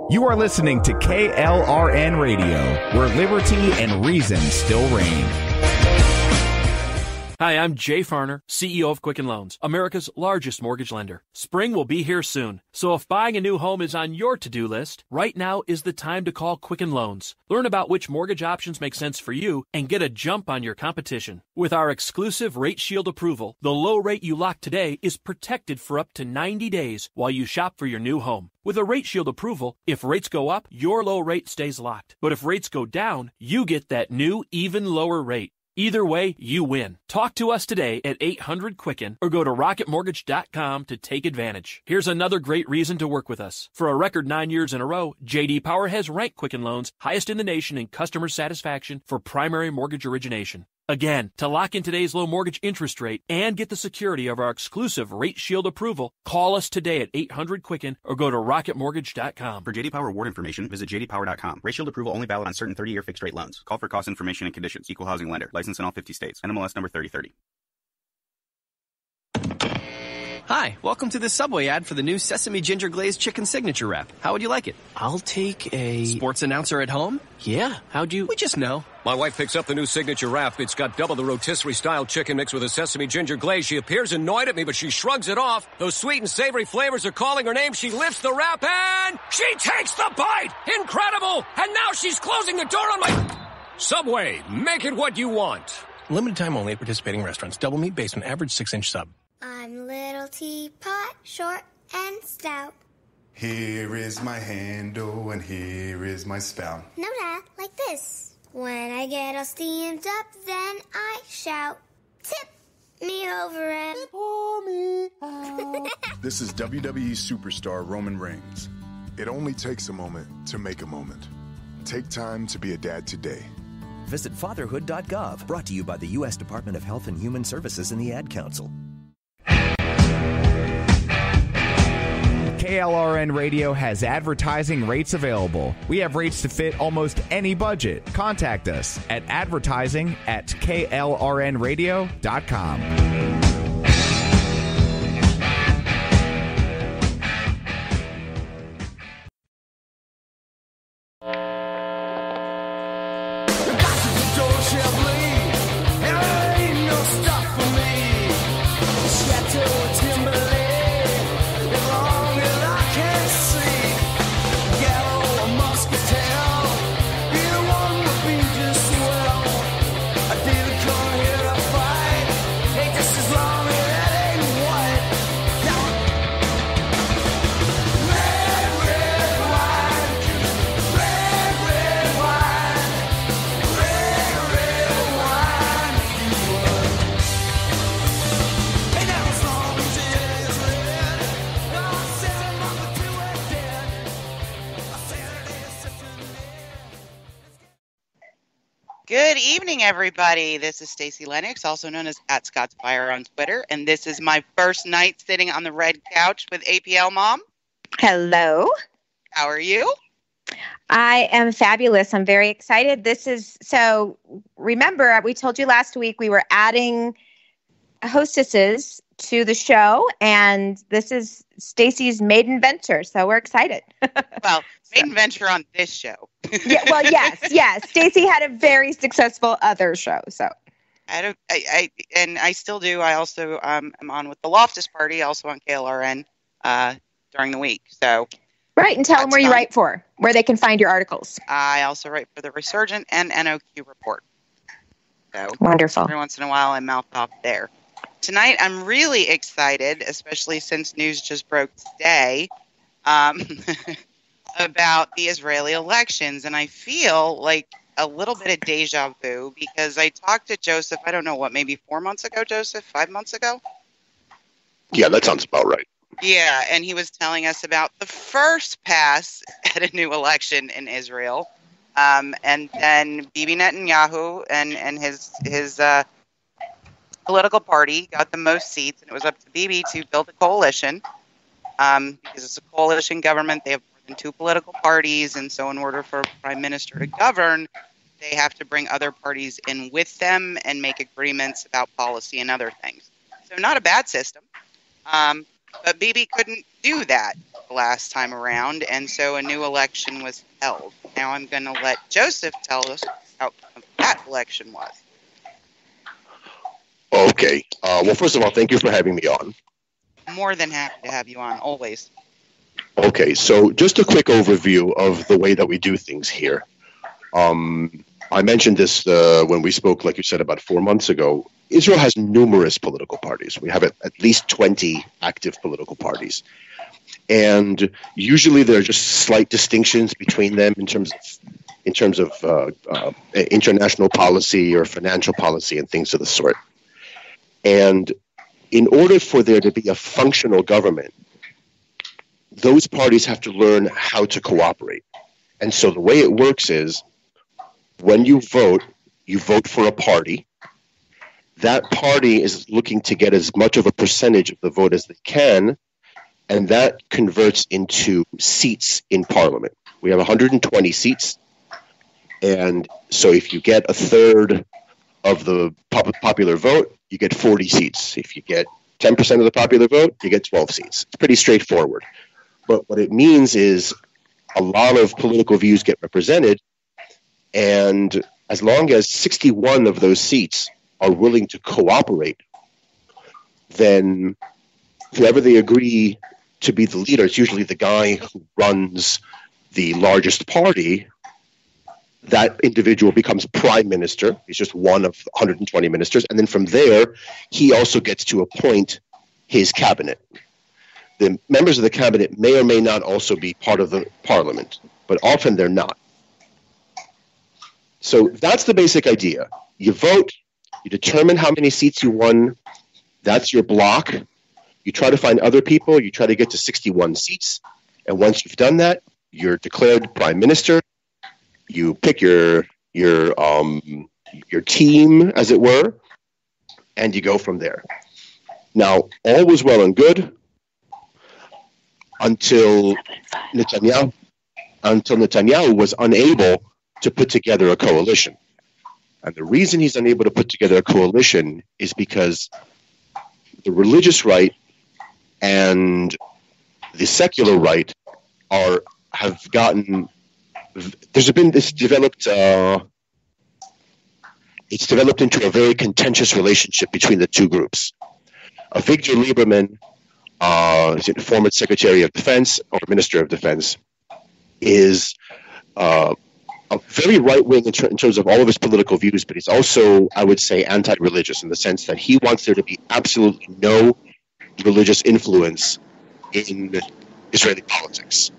You are listening to KLRN Radio, where liberty and reason still reign. Hi, I'm Jay Farner, CEO of Quicken Loans, America's largest mortgage lender. Spring will be here soon, so if buying a new home is on your to-do list, right now is the time to call Quicken Loans. Learn about which mortgage options make sense for you and get a jump on your competition. With our exclusive Rate Shield approval, the low rate you lock today is protected for up to 90 days while you shop for your new home. With a Rate Shield approval, if rates go up, your low rate stays locked. But if rates go down, you get that new, even lower rate. Either way, you win. Talk to us today at 800-QUICKEN or go to rocketmortgage.com to take advantage. Here's another great reason to work with us. For a record 9 years in a row, J.D. Power has ranked Quicken Loans highest in the nation in customer satisfaction for primary mortgage origination. Again, to lock in today's low mortgage interest rate and get the security of our exclusive Rate Shield approval, call us today at 800-QUICKEN or go to rocketmortgage.com. For J.D. Power award information, visit jdpower.com. Rate Shield approval only valid on certain 30-year fixed-rate loans. Call for cost information and conditions. Equal housing lender. License in all 50 states. NMLS number 3030. Hi, welcome to the Subway ad for the new Sesame Ginger Glazed Chicken Signature Wrap. How would you like it? I'll take a... Sports announcer at home? Yeah, how'd you... We just know. My wife picks up the new Signature Wrap. It's got double the rotisserie-style chicken mix with a sesame ginger glaze. She appears annoyed at me, but she shrugs it off. Those sweet and savory flavors are calling her name. She lifts the wrap and... she takes the bite! Incredible! And now she's closing the door on my... Subway, make it what you want. Limited time only at participating restaurants. Double meat based on average 6-inch sub. I'm little teapot, short and stout. Here is my handle and here is my spout. No, Dad, like this. When I get all steamed up, then I shout, tip me over and pour me out. This is WWE superstar Roman Reigns. It only takes a moment to make a moment. Take time to be a dad today. Visit fatherhood.gov, brought to you by the U.S. Department of Health and Human Services and the Ad Council. KLRN Radio has advertising rates available. We have rates to fit almost any budget. Contact us at advertising@klrnradio.com. Good evening, everybody. This is Stacey Lennox, also known as @ScottsFire on Twitter, and this is my first night sitting on the red couch with APL Mom. Hello. How are you? I am fabulous. I'm very excited. Remember, we told you last week we were adding hostesses to the show, and this is Stacey's maiden venture, so we're excited. Well, maiden venture on this show. Yes. Stacey had a very successful other show, so. And I still do. I also am on with the Loftus Party, also on KLRN during the week. So. Right, and tell them where you write for, where they can find your articles. I also write for The Resurgent and NOQ Report. So wonderful. Every once in a while, I mouth off there. Tonight, I'm really excited, especially since news just broke today, about the Israeli elections. And I feel like a little bit of deja vu because I talked to Joseph, I don't know what, maybe 4 months ago, Joseph? 5 months ago? Yeah, that sounds about right. Yeah, and he was telling us about the first pass at a new election in Israel. And then Bibi Netanyahu and his political party got the most seats, and it was up to Bibi to build a coalition. Because it's a coalition government, they have more than two political parties, and so in order for a prime minister to govern, they have to bring other parties in with them and make agreements about policy and other things. So not a bad system. But But Bibi couldn't do that the last time around, and so a new election was held. Now I'm going to let Joseph tell us how that election was. Okay. Well, first of all, thank you for having me on. More than happy to have you on, always. Okay, so just a quick overview of the way that we do things here. I mentioned this when we spoke, like you said, about 4 months ago. Israel has numerous political parties. We have at least 20 active political parties. And usually there are just slight distinctions between them in terms of international policy or financial policy and things of the sort. And in order for there to be a functional government, those parties have to learn how to cooperate. And so the way it works is when you vote for a party. That party is looking to get as much of a percentage of the vote as they can, and that converts into seats in Parliament. We have 120 seats, and so if you get a third of the popular vote, you get 40 seats. If you get 10% of the popular vote, you get 12 seats. It's pretty straightforward. But what it means is a lot of political views get represented, and as long as 61 of those seats are willing to cooperate, then whoever they agree to be the leader, it's usually the guy who runs the largest party, that individual becomes prime minister. He's just one of 120 ministers. And then from there, he also gets to appoint his cabinet. The members of the cabinet may or may not also be part of the parliament, but often they're not. So that's the basic idea. You vote, you determine how many seats you won. That's your block. You try to find other people. You try to get to 61 seats. And once you've done that, you're declared prime minister. You pick your team, as it were, and you go from there. Now, all was well and good until Netanyahu was unable to put together a coalition. And the reason he's unable to put together a coalition is because the religious right and the secular right have gotten. There's been this developed. It's developed into a very contentious relationship between the two groups. Avigdor Lieberman, former Secretary of Defense or Minister of Defense, is a very right-wing in terms of all of his political views, but he's also, I would say, anti-religious in the sense that he wants there to be absolutely no religious influence in Israeli politics.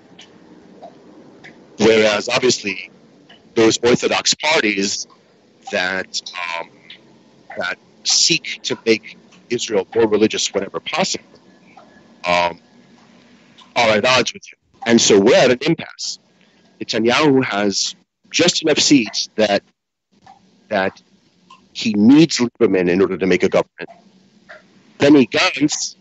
Whereas, obviously, those Orthodox parties that seek to make Israel more religious whenever possible are at odds with you. And so we're at an impasse. Netanyahu has just enough seats that he needs Lieberman in order to make a government. Benny Gantz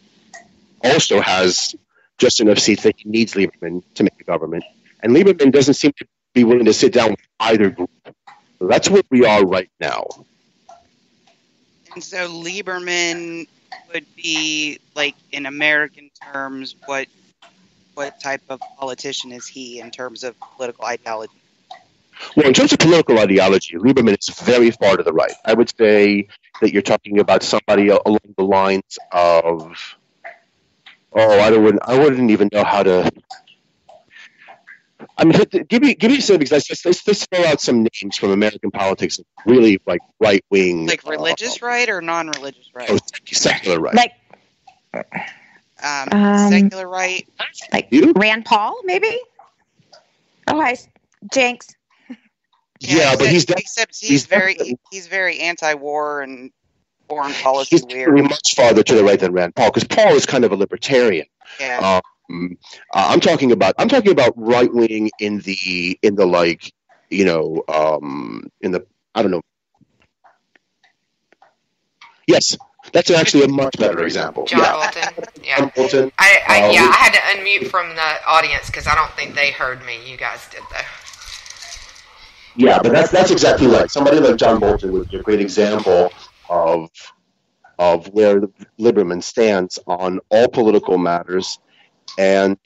also has just enough seats that he needs Lieberman to make a government. And Lieberman doesn't seem to be willing to sit down with either group. So that's where we are right now. And so Lieberman would be, like, in American terms, what type of politician is he in terms of political ideology? Well, in terms of political ideology, Lieberman is very far to the right. I would say that you're talking about somebody along the lines of, I wouldn't even know how to. I mean, give me some examples. Let's throw out some names from American politics, really like right wing, like religious right or non-religious right? Oh, secular right. Like secular right, like Rand Paul, maybe. Oh, hi, Jenks. Yeah, but he's very anti-war and foreign policy. He's very much farther to the right than Rand Paul, because Paul is kind of a libertarian. Yeah. I'm talking about right wing in the like, in the, I don't know. Yes, that's actually a much better example. John Bolton. Yeah. John Bolton. I had to unmute from the audience because I don't think they heard me. You guys did though. Yeah, but that's exactly right. Somebody like John Bolton would be a great example of of where Lieberman stands on all political matters. And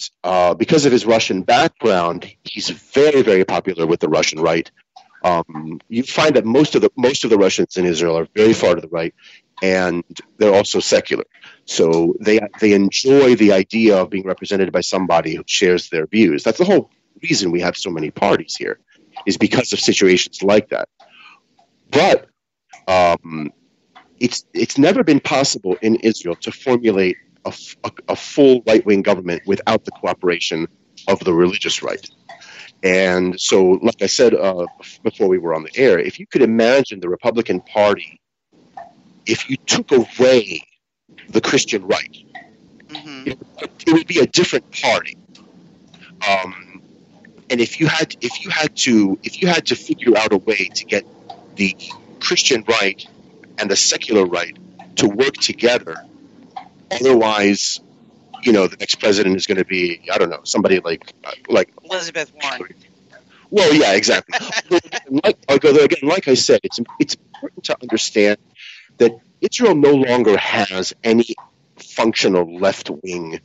because of his Russian background, he's very, very popular with the Russian right. You find that most of the Russians in Israel are very far to the right, and they're also secular. So they enjoy the idea of being represented by somebody who shares their views. That's the whole reason we have so many parties here, is because of situations like that. But it's never been possible in Israel to formulate a full right-wing government without the cooperation of the religious right. And so, like I said before we were on the air, if you could imagine the Republican Party, if you took away the Christian right, it would be a different party. And if you had to figure out a way to get the Christian right and the secular right to work together, otherwise, the next president is going to be, I don't know, somebody like Elizabeth Warren. Well, yeah, exactly. Like I said, it's important to understand that Israel no longer has any functional left-wing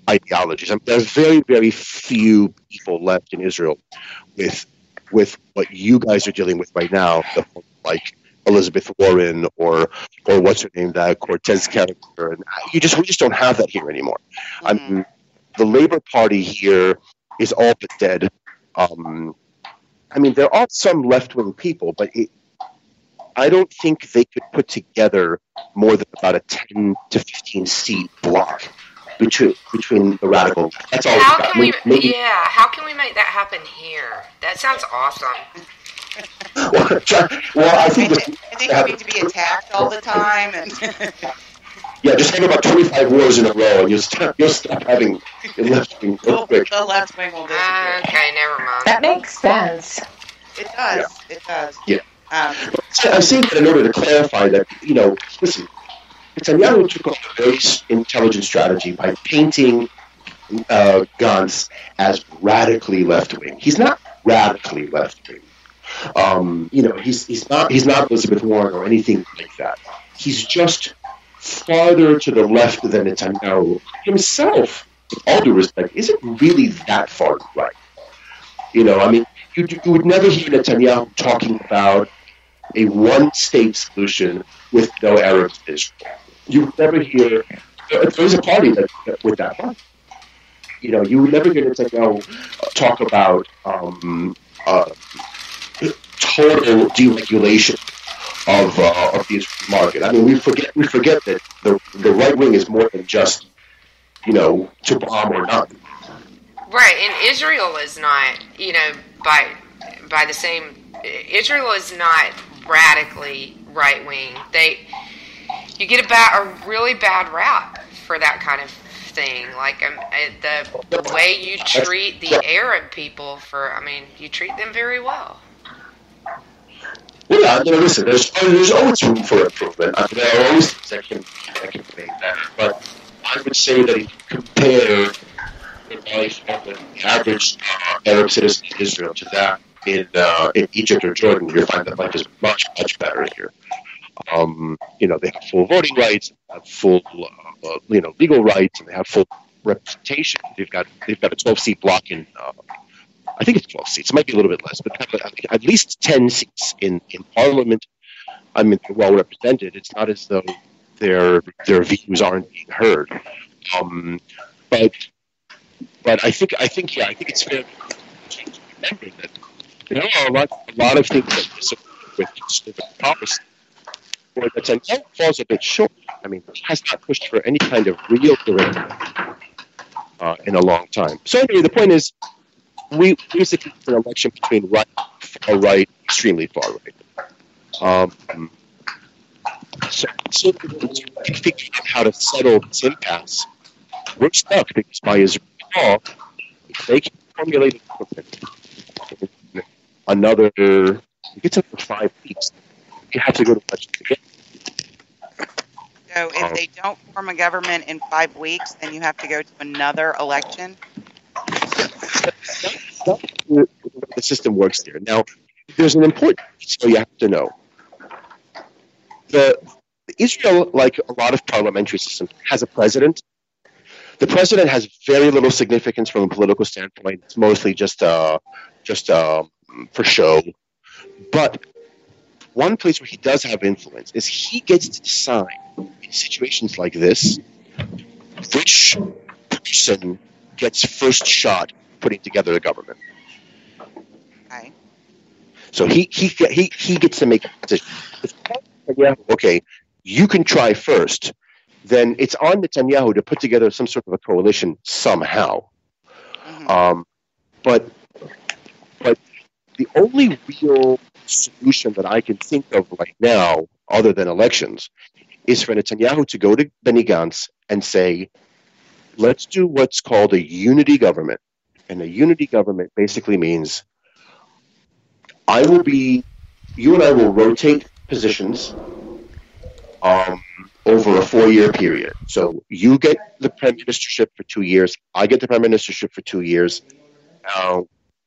ideologies. I mean, there's very, very few people left in Israel with what you guys are dealing with right now, like Elizabeth Warren or what's her name, that Cortez character, and we just don't have that here anymore. I mean, the Labor Party here is all but dead. I mean, there are some left-wing people, but I don't think they could put together more than about a 10 to 15 seat block between the radical. That's all. How can we make that happen here? That sounds awesome. Well, I think you need to be attacked all the time, and yeah, just have about 25 wars in a row, and you'll stop having your left wing real quick. The left wing will disappear. Okay, never mind. That makes sense. It does. Yeah. It does. Yeah. I'm saying that in order to clarify that, listen, Netanyahu took on a very intelligent strategy by painting Gantz as radically left wing. He's not radically left wing. He's not Elizabeth Warren or anything like that. He's just farther to the left than Netanyahu himself, with all due respect, isn't really that far to the right. I mean, you would never hear Netanyahu talking about a one-state solution with no Arabs in Israel. You would never hear. There's a party that with that party. You would never hear Netanyahu talk about total deregulation of the Israeli market. I mean, we forget that the right wing is more than just to bomb or not. Right, and Israel is not, by the same. Israel is not radically right wing. You get a really bad rap for that kind of thing. Like the way you treat the Arab people you treat them very well. Well, listen, there's always room for improvement. There are always things that can be made better. But I would say that if you compare the life of an average Arab citizen in Israel to that in Egypt or Jordan, you'll find that life is much, much better here. They have full voting rights, they have full legal rights, and they have full representation. They've got a 12-seat block in. I think it's 12 seats. It might be a little bit less, but at least 10 seats in Parliament. I mean, they're well represented. It's not as though their views aren't being heard. But I think it's fair to remember that there are a lot of things that disagree with conservative policy. Where Netanyahu falls a bit short. I mean, he has not pushed for any kind of real direction in a long time. So anyway, the point is, we basically have an election between far right, extremely far right. So figuring out how to settle this impasse, we're stuck because by Israeli law, if they can formulate another 5 weeks, you have to go to election again. So if they don't form a government in 5 weeks, then you have to go to another election? That's the system works there. Now, there's an important detail you have to know. Israel, like a lot of parliamentary systems, has a president. The president has very little significance from a political standpoint. It's mostly just for show. But one place where he does have influence is he gets to decide in situations like this which person gets first shot putting together a government. Okay. So he gets to make a decision. Okay, you can try first. Then it's on Netanyahu to put together some sort of a coalition somehow. But the only real solution that I can think of right now, other than elections, is for Netanyahu to go to Benny Gantz and say, let's do what's called a unity government. And a unity government basically means you and I will rotate positions over a 4-year period. So you get the prime ministership for 2 years, I get the prime ministership for 2 years,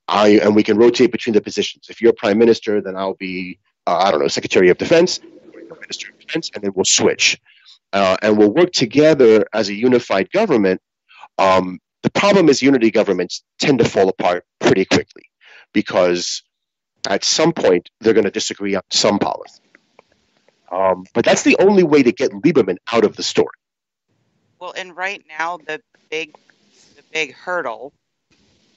and we can rotate between the positions. If you're prime minister, then I'll be, Secretary of Defense, Minister of Defense, and then we'll switch. And we'll work together as a unified government. The problem is unity governments tend to fall apart pretty quickly because at some point they're going to disagree on some policy. But that's the only way to get Lieberman out of the story. Well, and right now the big hurdle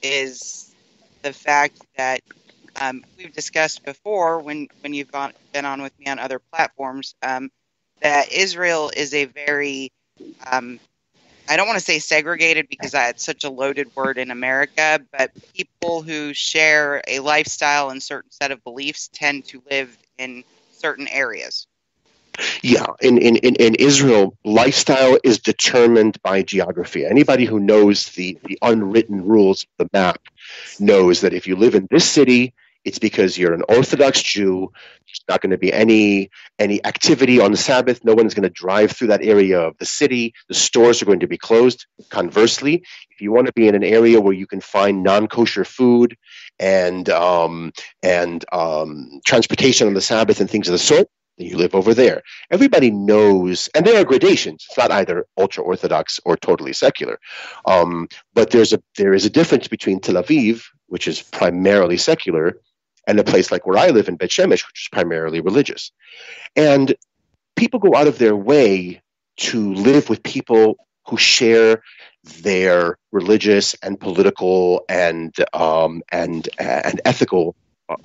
is the fact that we've discussed before when you've been on with me on other platforms that Israel is a very I don't want to say segregated because that's such a loaded word in America, but people who share a lifestyle and certain set of beliefs tend to live in certain areas. Yeah, in Israel, lifestyle is determined by geography. Anybody who knows the unwritten rules of the map knows that if you live in this city, it's because you're an Orthodox Jew. There's not going to be any activity on the Sabbath. No one's going to drive through that area of the city. The stores are going to be closed. Conversely, if you want to be in an area where you can find non-kosher food and transportation on the Sabbath and things of the sort, then you live over there. Everybody knows, and there are gradations. It's not either ultra-Orthodox or totally secular. But there is a difference between Tel Aviv, which is primarily secular, and a place like where I live in Bet Shemesh, which is primarily religious. And people go out of their way to live with people who share their religious and political and ethical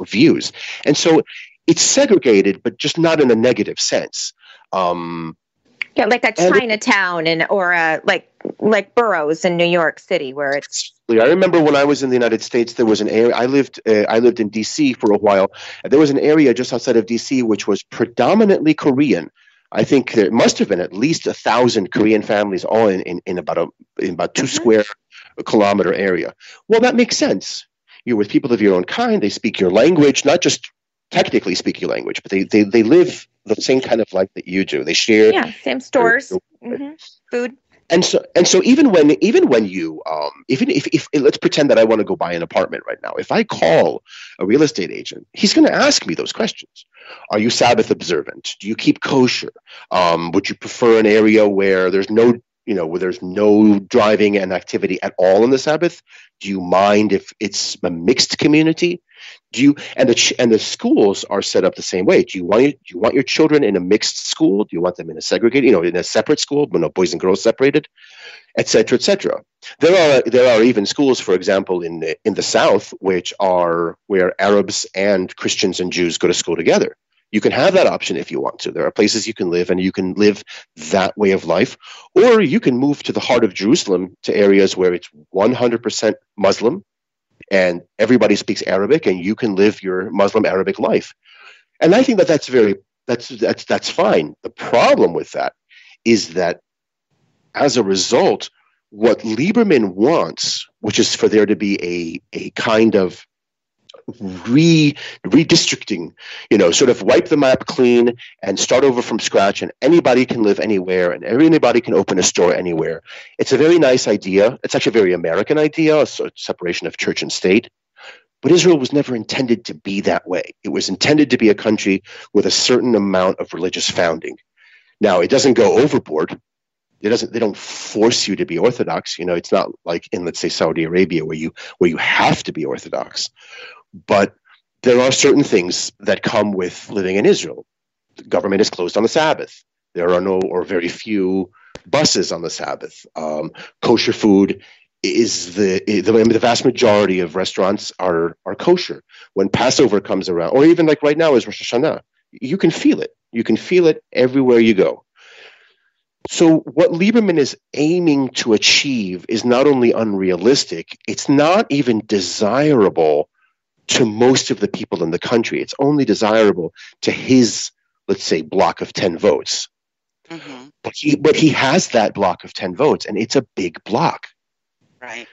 views. And so it's segregated, but just not in a negative sense. Like a Chinatown or like boroughs in New York City, where it's. I remember when I was in the United States, there was an area. I lived in D.C. for a while. And there was an area just outside of D.C. which was predominantly Korean. I think there must have been at least 1,000 Korean families, all in about 2 square kilometer area. Well, that makes sense. You're with people of your own kind. They speak your language, not just technically speak your language, but they live the same kind of life that you do. They share same stores, food. And so even when you if let's pretend that I want to go buy an apartment right now. If I call a real estate agent, he's going to ask me those questions. Are you Sabbath observant? Do you keep kosher? Would you prefer an area where there's no driving and activity at all on the Sabbath? Do you mind if it's a mixed community? And the schools are set up the same way. Do you want your children in a mixed school? Do you want them in a segregated, in a separate school, boys and girls separated, et cetera, et cetera? There are even schools, for example, in the South, which are where Arabs and Christians and Jews go to school together. You can have that option if you want to. There are places you can live, and you can live that way of life, or you can move to the heart of Jerusalem to areas where it's 100% Muslim. And everybody speaks Arabic, and you can live your Muslim Arabic life. And I think that's fine. The problem with that is that as a result, what Lieberman wants, which is for there to be a kind of redistricting, sort of wipe the map clean and start over from scratch, and anybody can live anywhere and anybody can open a store anywhere. It's a very nice idea. It's actually a very American idea, a separation of church and state. But Israel was never intended to be that way. It was intended to be a country with a certain amount of religious founding. Now, it doesn't go overboard. They don't force you to be Orthodox. It's not like in, let's say, Saudi Arabia where you have to be Orthodox. But there are certain things that come with living in Israel. The government is closed on the Sabbath. There are no or very few buses on the Sabbath. Kosher food is the vast majority of restaurants are kosher. When Passover comes around, or even like right now is Rosh Hashanah, you can feel it. You can feel it everywhere you go. So what Lieberman is aiming to achieve is not only unrealistic, it's not even desirable to most of the people in the country. It's only desirable to his, let's say, block of 10 votes. Mm-hmm. But he has that block of 10 votes, and it's a big block. Right.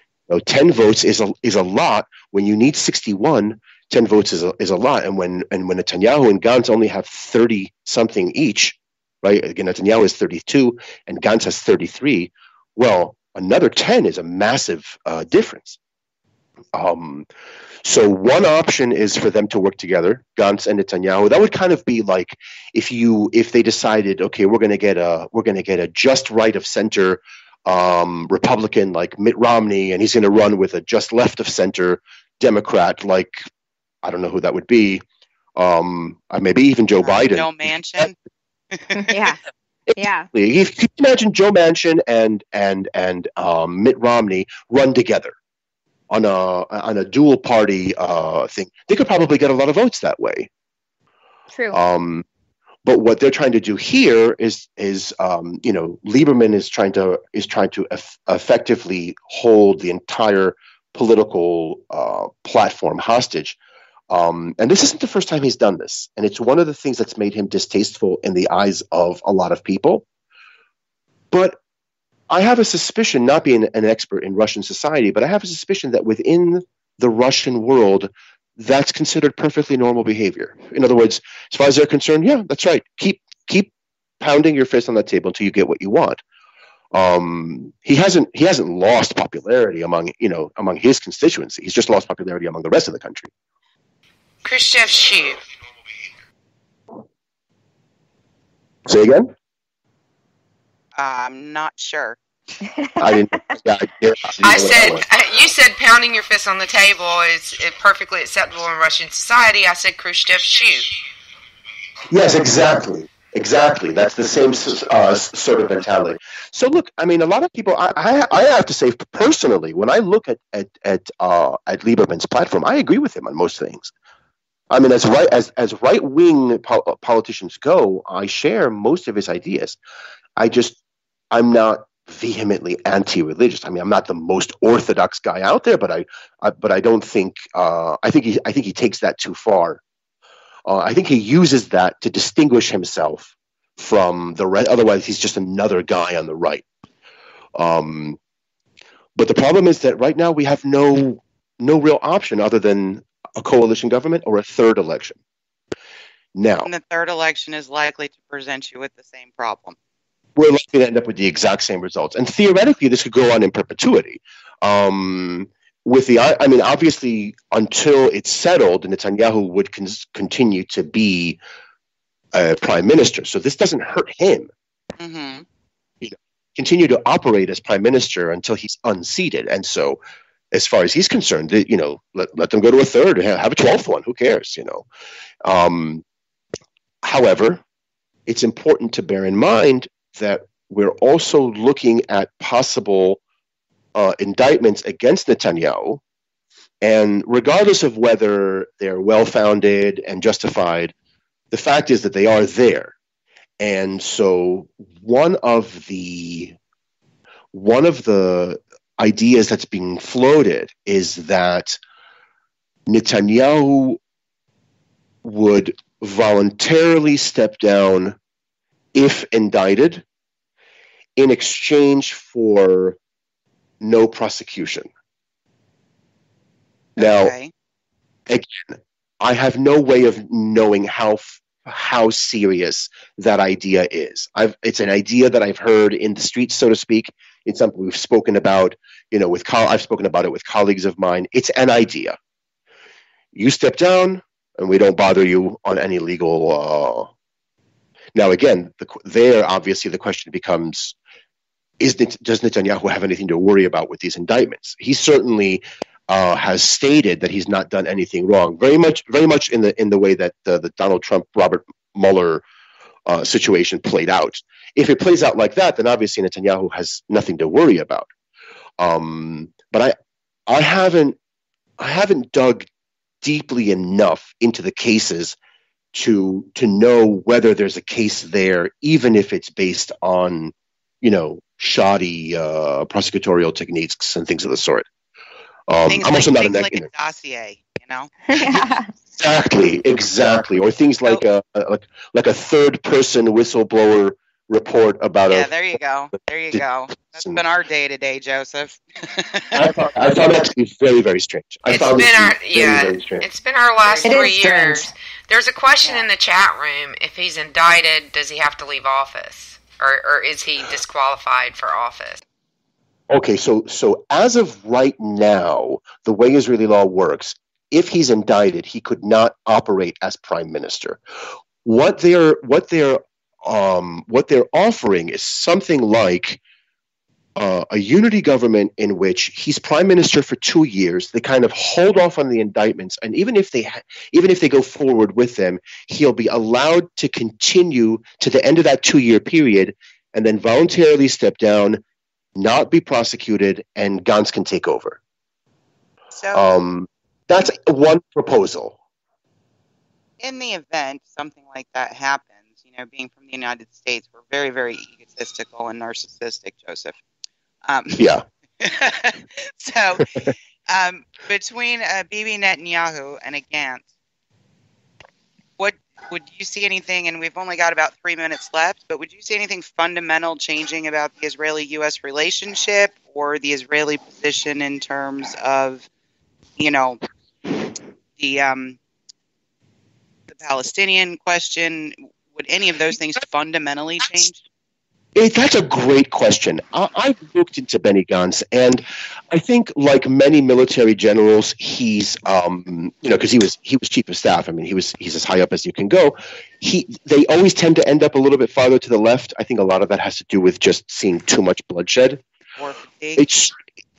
10 votes is a lot. When you need 61, 10 votes is a lot. And when Netanyahu and Gantz only have 30 something each, right? Again, Netanyahu is 32 and Gantz has 33. Well, another 10 is a massive difference. So one option is for them to work together, Gantz and Netanyahu. That would kind of be like if they decided, okay, we're going to get a just right of center Republican like Mitt Romney, and he's going to run with a just left of center Democrat, like I don't know who that would be, maybe even Joe Biden. Joe Manchin. Yeah. If you can imagine Joe Manchin and Mitt Romney run together on a dual party thing, they could probably get a lot of votes that way. True. But what they're trying to do here is Lieberman is trying to effectively hold the entire political platform hostage. And this isn't the first time he's done this. And it's one of the things that's made him distasteful in the eyes of a lot of people. But I have a suspicion, not being an expert in Russian society, but I have a suspicion that within the Russian world, that's considered perfectly normal behavior. In other words, as far as they're concerned, yeah, that's right. Keep pounding your fist on the table until you get what you want. He hasn't lost popularity among his constituency. He's just lost popularity among the rest of the country. Khrushchev's shoe. Say again? I'm not sure. I didn't. I said you said pounding your fist on the table is perfectly acceptable in Russian society. I said Khrushchev's shoe. Yes, exactly. That's the same sort of mentality. So look, I mean, a lot of people. I have to say personally, when I look at Lieberman's platform, I agree with him on most things. I mean, as right wing politicians go, I share most of his ideas. I'm not vehemently anti-religious. I mean, I'm not the most orthodox guy out there, but I don't think I think he takes that too far. I think he uses that to distinguish himself from the rest. Otherwise, he's just another guy on the right. But the problem is that right now we have no real option other than a coalition government or a third election. Now, and the third election is likely to present you with the same problem. We're likely to end up with the exact same results. And theoretically, this could go on in perpetuity. Obviously, until it's settled, Netanyahu would continue to be prime minister. So this doesn't hurt him. Mm-hmm. Continue to operate as prime minister until he's unseated. And so, as far as he's concerned, let them go to a third, have a 12th one. Who cares? However, it's important to bear in mind that we're also looking at possible indictments against Netanyahu, and regardless of whether they're well-founded and justified, the fact is that they are there. And so one of the ideas that's being floated is that Netanyahu would voluntarily step down if indicted in exchange for no prosecution. Now, again, I have no way of knowing how serious that idea is. It's an idea that I've heard in the streets, so to speak. It's something we've spoken about, I've spoken about it with colleagues of mine. It's an idea. You step down, and we don't bother you on any legal. Now, again, there obviously the question becomes: does Netanyahu have anything to worry about with these indictments? He certainly has stated that he's not done anything wrong. Very much in the way that the Donald Trump, Robert Mueller situation played out. If it plays out like that, then obviously Netanyahu has nothing to worry about. But I haven't dug deeply enough into the cases to know whether there's a case there, even if it's based on, shoddy prosecutorial techniques and things of the sort. Things I'm also not an like a dossier, Exactly. Or things like a third-person whistleblower report about there you go. That's been our day-to-day, Joseph. I found that to be very, very strange. It's been our last 3 years. There's a question in the chat room: if he's indicted, does he have to leave office, or is he disqualified for office? Okay, so as of right now, the way Israeli law works, if he's indicted, he could not operate as prime minister. What they're offering is something like a unity government in which he's prime minister for 2 years. They kind of hold off on the indictments, and even if they go forward with them, he'll be allowed to continue to the end of that 2-year period, and then voluntarily step down, not be prosecuted, and Gantz can take over. So that's one proposal. In the event something like that happens, being from the United States, we're very, very egotistical and narcissistic, Joseph. Yeah. So between Bibi Netanyahu and a Gantz, would you see anything, and we've only got about 3 minutes left, but would you see anything fundamental changing about the Israeli-U.S. relationship or the Israeli position in terms of, the Palestinian question? Would any of those things fundamentally change? That's a great question. I've looked into Benny Gantz, and I think, like many military generals, he's, because he was chief of staff. I mean, he's as high up as you can go. They always tend to end up a little bit farther to the left. I think a lot of that has to do with just seeing too much bloodshed. Or fatigue.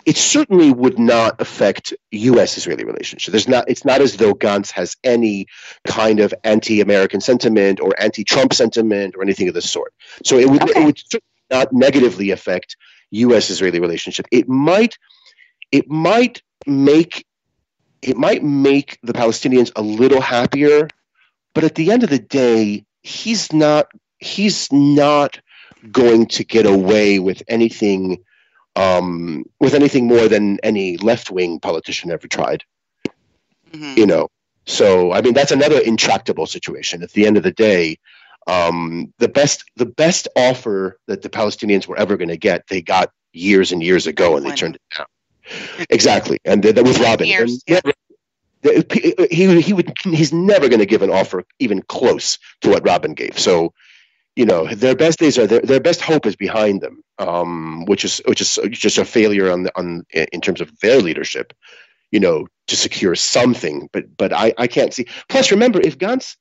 It certainly would not affect U.S.-Israeli relationship. It's not as though Gantz has any kind of anti-American sentiment or anti-Trump sentiment or anything of the sort. So it would certainly not negatively affect U.S.-Israeli relationship. It might make the Palestinians a little happier, but at the end of the day, he's not going to get away with anything more than any left-wing politician ever tried. Mm-hmm. So I mean, that's another intractable situation. At the end of the day, the best offer that the Palestinians were ever going to get, they got years and years ago, and they turned it down. Exactly, and that was Rabin. He's never going to give an offer even close to what Rabin gave. So, their best days are their best hope is behind them, which is just a failure in terms of their leadership, to secure something. But I can't see. Plus, remember, if Gantz,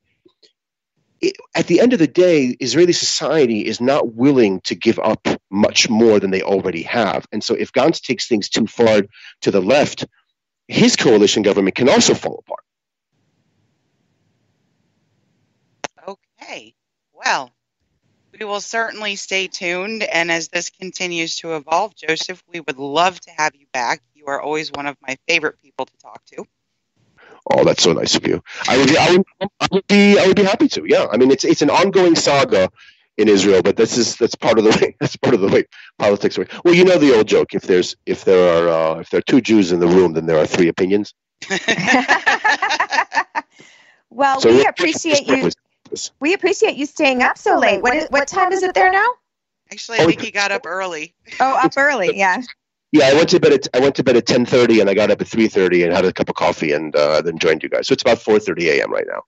at the end of the day, Israeli society is not willing to give up much more than they already have, and so if Gantz takes things too far to the left, his coalition government can also fall apart. Okay, well. We will certainly stay tuned, and as this continues to evolve, Joseph, we would love to have you back. You are always one of my favorite people to talk to. Oh, that's so nice of you. I would be happy to. Yeah, I mean, it's an ongoing saga in Israel, but that's part of the way politics work. Well, the old joke: if there are 2 Jews in the room, then there are 3 opinions. Well, so we appreciate you. We appreciate you staying up so late. What time is it there now? Actually, I think he got up early. Oh, up early, yeah. Yeah, I went to bed at 10:30, and I got up at 3:30 and had a cup of coffee, and then joined you guys. So it's about 4:30 a.m. right now.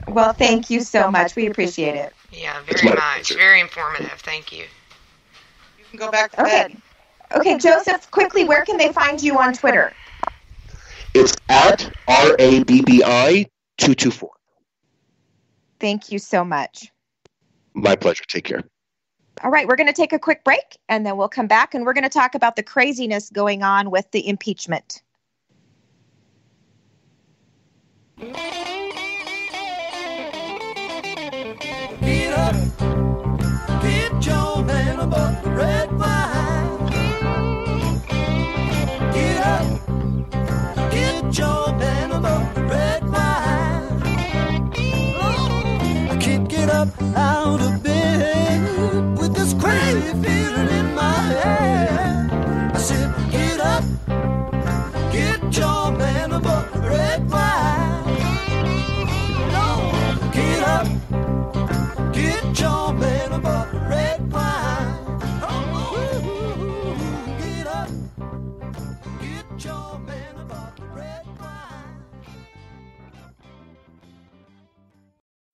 Well, thank you so much. We appreciate it. Yeah, very much. Very informative. Thank you. You can go back to bed. Okay, Joseph, quickly, where can they find you on Twitter? It's at RABBI224. Thank you so much. My pleasure. Take care. All right, we're going to take a quick break, and then we'll come back, and we're going to talk about the craziness going on with the impeachment. Get up, get your man above the red wine. Get up, get your man above the red wine. I can't get up out of bed with this crazy feeling in my head. I said, get up, get your man above the red wine. Get up, get your man above the red wine. Oh, get up, get your man above the red wine.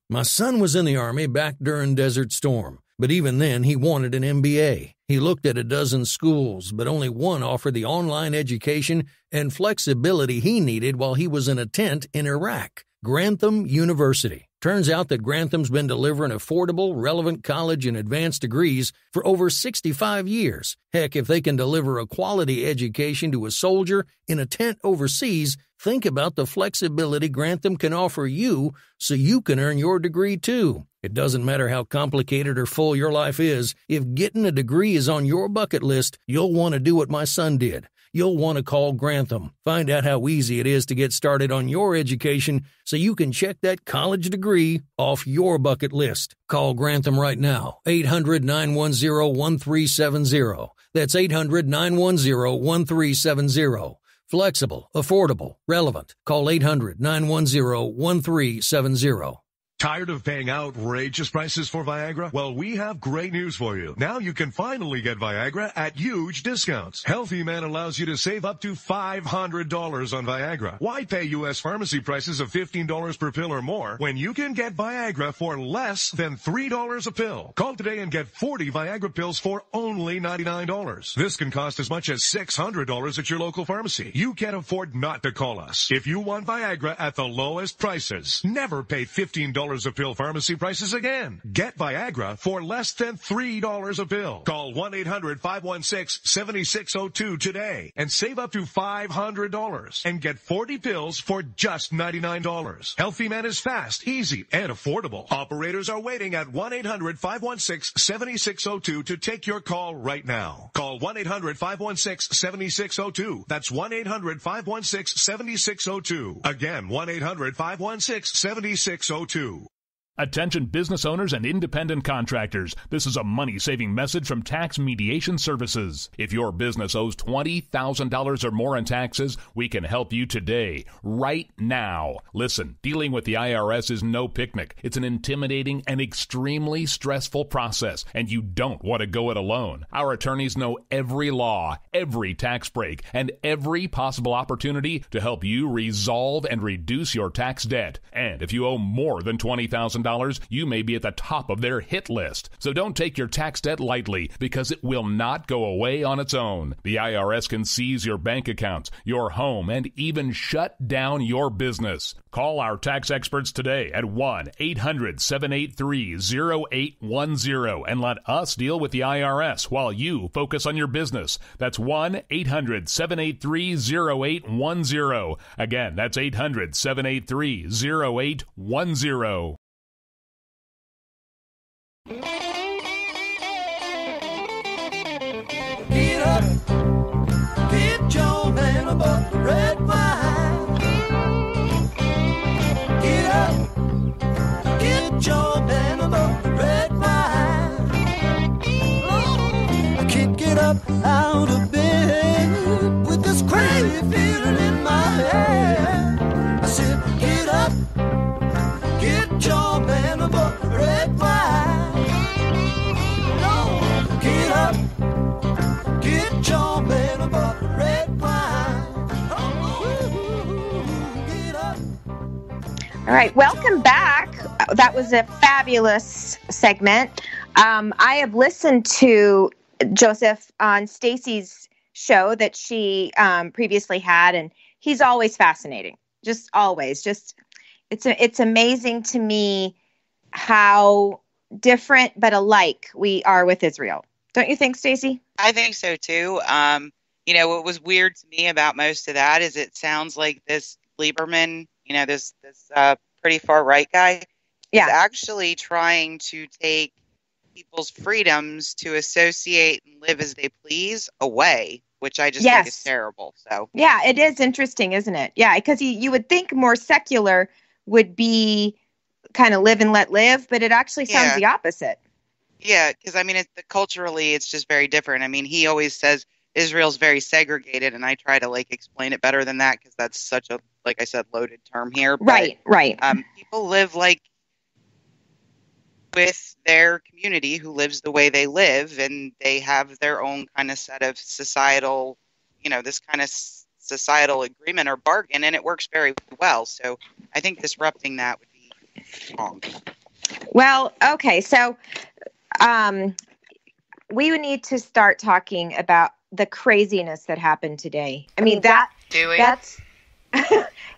My son was in the Army back during Desert Storm, but even then he wanted an MBA. He looked at a dozen schools, but only one offered the online education and flexibility he needed while he was in a tent in Iraq, Grantham University. Turns out that Grantham's been delivering affordable, relevant college and advanced degrees for over 65 years. Heck, if they can deliver a quality education to a soldier in a tent overseas, think about the flexibility Grantham can offer you so you can earn your degree too. It doesn't matter how complicated or full your life is, if getting a degree is on your bucket list, you'll want to do what my son did. You'll want to call Grantham. Find out how easy it is to get started on your education so you can check that college degree off your bucket list. Call Grantham right now, 800-910-1370. That's 800-910-1370. Flexible, affordable, relevant. Call 800-910-1370. Tired of paying outrageous prices for Viagra? Well, we have great news for you. Now you can finally get Viagra at huge discounts. Healthy Man allows you to save up to $500 on Viagra. Why pay U.S. pharmacy prices of $15 per pill or more when you can get Viagra for less than $3 a pill? Call today and get 40 Viagra pills for only $99. This can cost as much as $600 at your local pharmacy. You can't afford not to call us. If you want Viagra at the lowest prices, never pay $15 a pill pharmacy prices again. Get Viagra for less than $3 a pill. Call 1-800-516-7602 today and save up to $500 and get 40 pills for just $99. Healthy Man is fast, easy, and affordable. Operators are waiting at 1-800-516-7602 to take your call right now. Call 1-800-516-7602. That's 1-800-516-7602. Again, 1-800-516-7602. Attention business owners and independent contractors. This is a money-saving message from Tax Mediation Services. If your business owes $20,000 or more in taxes, we can help you today, right now. Listen, dealing with the IRS is no picnic. It's an intimidating and extremely stressful process, and you don't want to go it alone. Our attorneys know every law, every tax break, and every possible opportunity to help you resolve and reduce your tax debt. And if you owe more than $20,000, you may be at the top of their hit list. So don't take your tax debt lightly, because it will not go away on its own. The IRS can seize your bank accounts, your home, and even shut down your business. Call our tax experts today at 1-800-783-0810 and let us deal with the IRS while you focus on your business. That's 1-800-783-0810. Again, that's 800-783-0810. Get up, get your man above the red wine. Get up, get your man above the red wine. I can't get up out of bed with this crazy feeling in my head. I said, get up, get your man above the red wine. Get up, get your man above the red wine. Get up. All right, welcome back. That was a fabulous segment. I have listened to Joseph on Stacy's show that she previously had, and he's always fascinating. Just always. It's amazing to me how different but alike we are with Israel. Don't you think, Stacey? I think so too. What was weird to me about most of that is it sounds like this Lieberman, this pretty far right guy, is actually trying to take people's freedoms to associate and live as they please away, which I just think is terrible. So yeah, it is interesting, isn't it? Yeah, because you would think more secular would be kind of live and let live, but it actually sounds the opposite. Yeah, because culturally, it's just very different. I mean, he always says Israel's very segregated, and I try to explain it better than that because that's such a, like I said, loaded term here. But, right. People live with their community who lives the way they live, and they have their own kind of set of societal, this kind of societal agreement or bargain, and it works very well. So I think disrupting that would be wrong. Well, okay, so we would need to start talking about the craziness that happened today. I mean, that's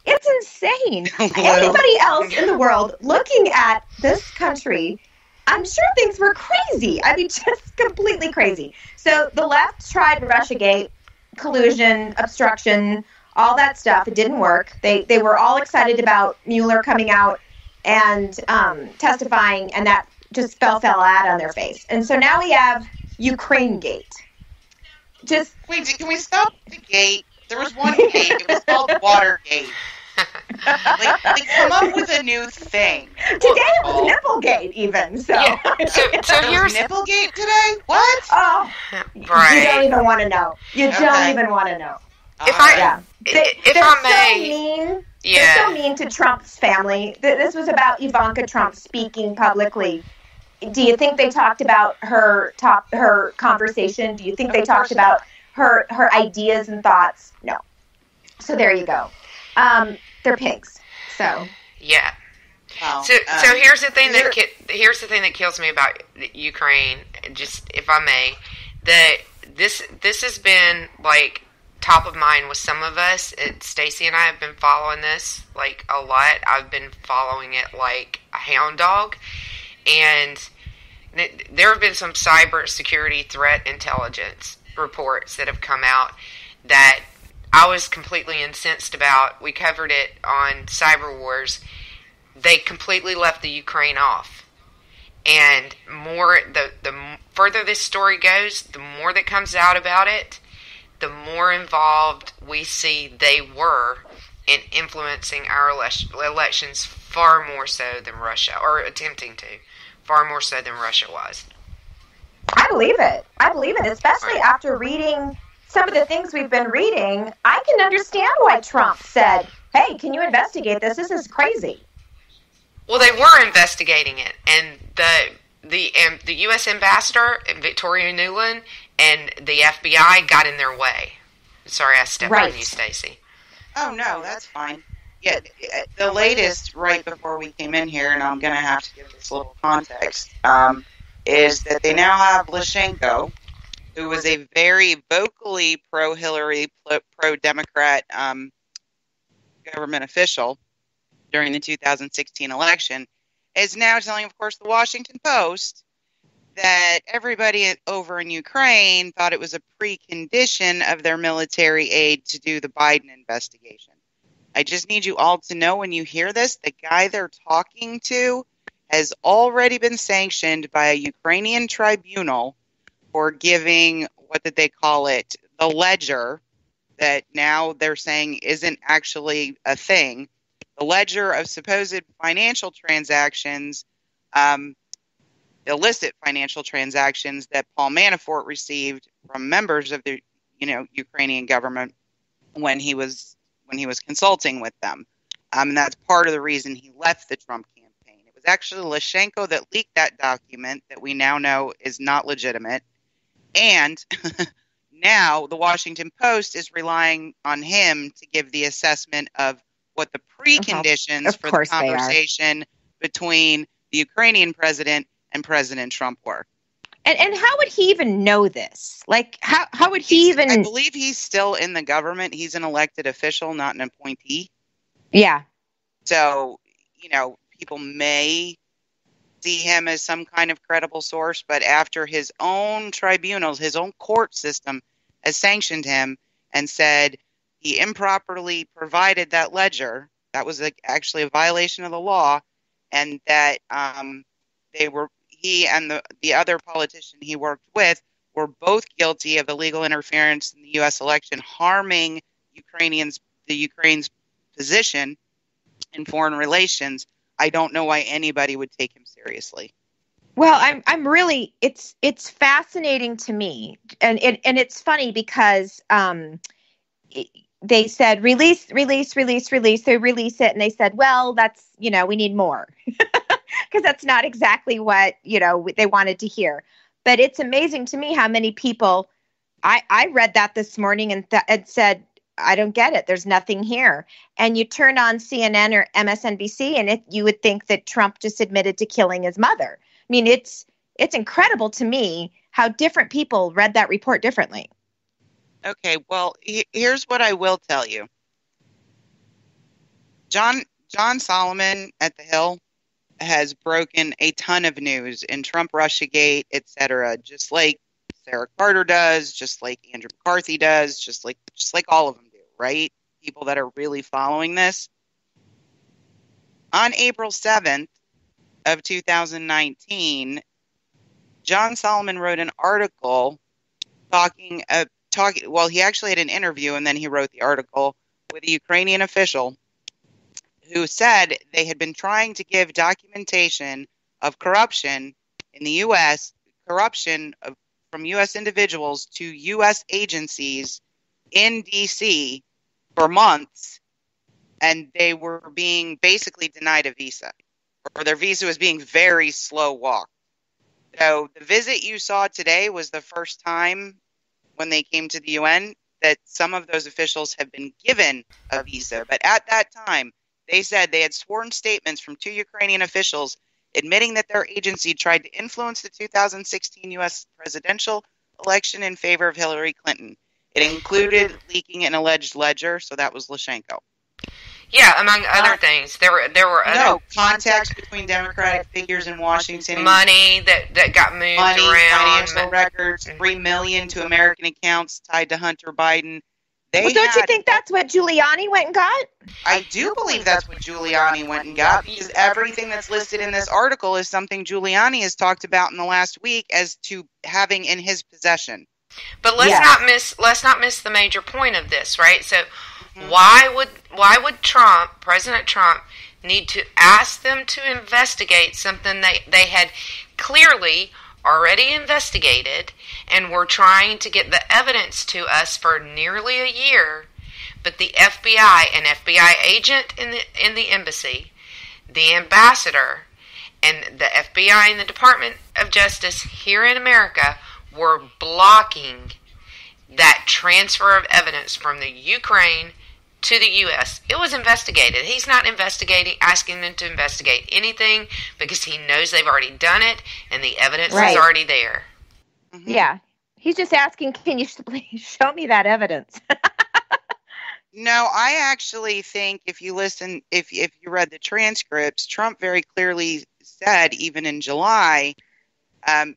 it's insane. Anybody else in the world looking at this country, I'm sure things were crazy. I mean, just completely crazy. So the left tried Russiagate, collusion, obstruction, all that stuff. It didn't work. They were all excited about Mueller coming out and testifying, and that just fell flat on their face. And so now we have Ukraine Gate. Just wait, can we stop the gate? There was one gate. It was called Watergate. Come up with a new thing. Today it was Nipplegate, even. So, so here's Nipplegate today. What? Oh, right. You don't even want to know. You don't even want to know. If I may, mean. They're so mean to Trump's family. This was about Ivanka Trump speaking publicly. Do you think they talked about her conversation? Do you think they talked about her ideas and thoughts? No. So there you go. They're pigs. So yeah. Wow. So here's the thing that kills me about Ukraine. Just if I may, that this has been top of mind with some of us. Stacey and I have been following this a lot. I've been following it like a hound dog, and there have been some cyber security threat intelligence reports that have come out that I was completely incensed about. We covered it on Cyber Wars. They completely left the Ukraine off. And the further this story goes, the more that comes out about it, the more involved we see they were in influencing our elections far more so than Russia, or attempting to, far more so than Russia was. I believe it, especially after reading some of the things we've been reading. I can understand why Trump said, hey, can you investigate this? This is crazy. Well, they were investigating it, and the U.S. ambassador, Victoria Nuland, and the FBI got in their way. Sorry, I stepped on you, Stacey. Oh, no, that's fine. Yeah, the latest, right before we came in here, and I'm going to have to give this little context, is that they now have Levine, who was a very vocally pro-Hillary, pro-Democrat government official during the 2016 election, is now telling, of course, the Washington Post that everybody over in Ukraine thought it was a precondition of their military aid to do the Biden investigation. I just need you all to know when you hear this, the guy they're talking to has already been sanctioned by a Ukrainian tribunal for giving, what did they call it, the ledger that now they're saying isn't actually a thing. The ledger of supposed financial transactions, illicit financial transactions that Paul Manafort received from members of the, Ukrainian government when he was consulting with them, and that's part of the reason he left the Trump campaign. It was actually Levine that leaked that document that we now know is not legitimate, and now the Washington Post is relying on him to give the assessment of what the preconditions for the conversation between the Ukrainian president and President Trump were. And how would he even know this? How would he even... I believe he's still in the government. He's an elected official, not an appointee. Yeah. So, people may see him as some kind of credible source, but after his own tribunals, his own court system has sanctioned him and said he improperly provided that ledger, that was actually a violation of the law, and that he and the other politician he worked with were both guilty of illegal interference in the U.S. election, harming Ukraine's position in foreign relations. I don't know why anybody would take him seriously. Well, I'm really, it's fascinating to me, and it's funny because they said release. They release it, and they said, well, that's, we need more, because that's not exactly what they wanted to hear. But it's amazing to me how many people, I read that this morning and said, I don't get it. There's nothing here. And you turn on CNN or MSNBC, and you would think that Trump just admitted to killing his mother. I mean, it's incredible to me how different people read that report differently. Okay, well, here's what I will tell you. John Solomon at the Hill has broken a ton of news in Trump Russiagate, etc., just like Sarah Carter does, just like Andrew McCarthy does, just like all of them do, right? People that are really following this. On April 7th of 2019, John Solomon wrote an article talking. Well, he actually had an interview, and then he wrote the article with a Ukrainian official who said they had been trying to give documentation of corruption in the U.S., from U.S. individuals to U.S. agencies in D.C. for months, and they were being basically denied a visa, or their visa was being very slow walked. So the visit you saw today was the first time when they came to the UN that some of those officials have been given a visa. But at that time, they said they had sworn statements from 2 Ukrainian officials admitting that their agency tried to influence the 2016 U.S. presidential election in favor of Hillary Clinton. It included leaking an alleged ledger, so that was Lyshenko. Yeah, among other things. There were other contacts between Democratic figures in Washington. Money that got moved around. Financial records, $3 million to American accounts tied to Hunter Biden. Don't you think that's what Giuliani went and got? I do believe that's what Giuliani went and got, because everything that's listed in this article is something Giuliani has talked about in the last week as to having in his possession. But let's not miss the major point of this, right? So why would President Trump need to ask them to investigate something they had clearly already investigated and were trying to get the evidence to us for nearly a year, but the FBI, an FBI agent in the embassy, the ambassador, and the FBI and the Department of Justice here in America were blocking that transfer of evidence from the Ukraine to the U.S. It was investigated. He's not asking them to investigate anything because he knows they've already done it and the evidence is already there. Mm-hmm. Yeah. He's just asking, can you please show me that evidence? No, I actually think if you read the transcripts, Trump very clearly said, even in July, there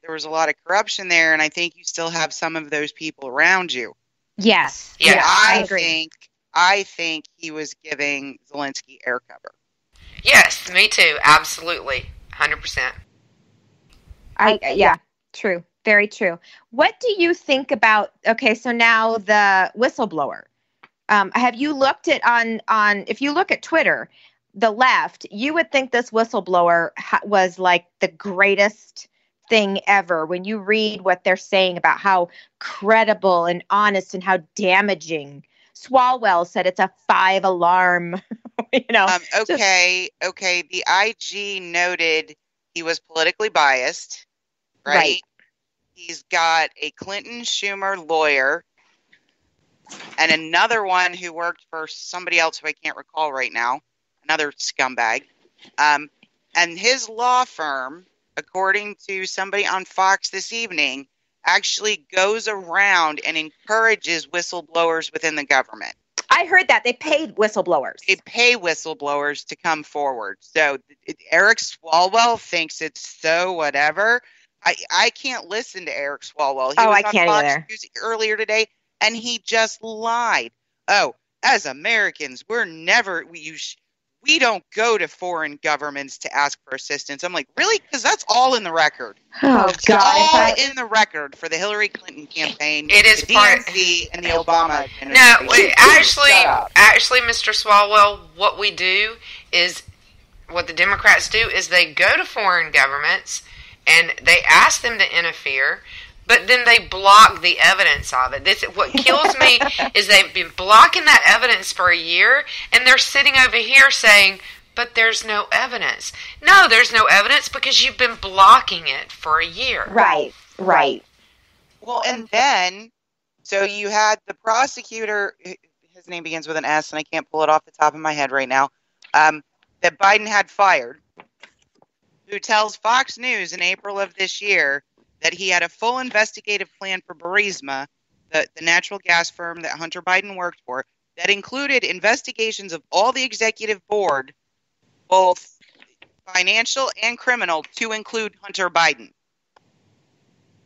was a lot of corruption there, and I think you still have some of those people around you. Yes. Yeah, I agree. I think he was giving Zelensky air cover. Yes, me too. Absolutely. 100%. Yeah, true. Very true. What do you think about, so now the whistleblower, have you looked at if you look at Twitter, the left, you would think this whistleblower was like the greatest thing ever when you read what they're saying about how credible and honest and how damaging. Swalwell said it's a 5-alarm, Okay. The IG noted he was politically biased, right? He's got a Clinton Schumer lawyer and another one who worked for somebody else who I can't recall right now, another scumbag. And his law firm, according to somebody on Fox this evening, actually goes around and encourages whistleblowers within the government. I heard that. They paid whistleblowers. They pay whistleblowers to come forward. So Eric Swalwell thinks it's so whatever. I can't listen to Eric Swalwell. He was I on can't Fox either. News earlier today, and he just lied. Oh, as Americans, we don't go to foreign governments to ask for assistance. I'm like, really? Because that's all in the record. Oh, it's God. all in the record for the Hillary Clinton campaign, It is the part- DNC, and the Obama administration. No, actually, Mr. Swalwell, what the Democrats do is they go to foreign governments and they ask them to interfere, but then they block the evidence of it. What kills me is they've been blocking that evidence for a year, and they're sitting over here saying, but there's no evidence. No, there's no evidence because you've been blocking it for a year. Right. Well, and then, so you had the prosecutor, his name begins with an S, and I can't pull it off the top of my head right now, that Biden had fired, who tells Fox News in April of this year that he had a full investigative plan for Burisma, the natural gas firm that Hunter Biden worked for, that included investigations of all the executive board, both financial and criminal, to include Hunter Biden.